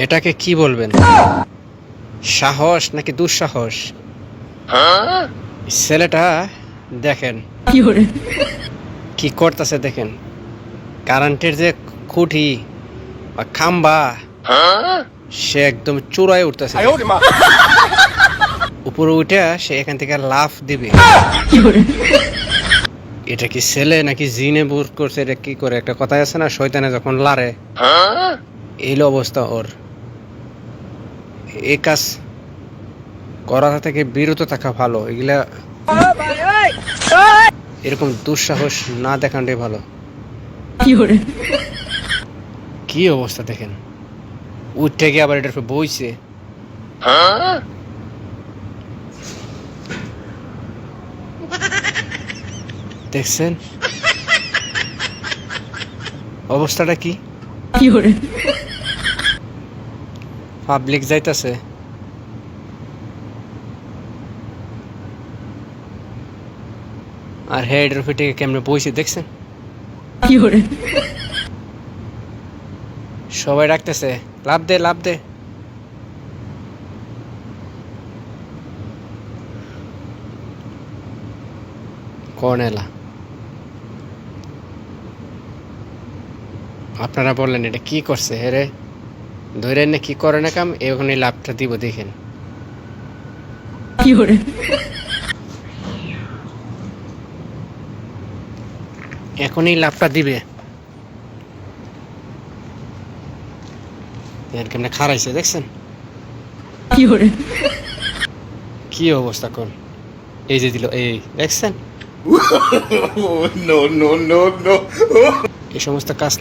এটাকে কি বলবেন, সাহস নাকি দুঃসাহস? ছেলেটা দেখেন কি করতেছে, দেখেন কারেন্টের যে খুঁটি বা খাম্বা সে একদম চূড়ায় উঠতেছে, উপরে উঠে সে এখান থেকে লাফ দিবে। এটা কি ছেলে নাকি জিনে বুট করছে, এটা কি করে? একটা কথা আছে না, শয়তানে যখন লারে এই অবস্থা ওর। এই কাজ করা থেকে বিরত থাকা ভালো, এগুলা এরকম দুঃসাহস না দেখানোটাই ভালো। কি অবস্থা দেখেন, উঠে গিয়ে আবার এটার উপর বইছে। দেখছেন অবস্থাটা কি? পাবলিক যাইতাছে, আর হেডের উপর থেকে কেমনে বইছে দেখছেন? সবাই ডাকতেছে লাভ দে লাভ দে। কর্নেলা, আপনারা বললেন এটা কি করছে? হেরে ধরে না কি করে না কাম, এখনই লাভটা দিব দেখেন। এখনই লাভটা দিবে, কেমনে খারাইছে দেখছেন? কি অবস্থা কোন, এই যে দিল, এই দেখছেন? No, no, no, no. এই সমস্ত কাজ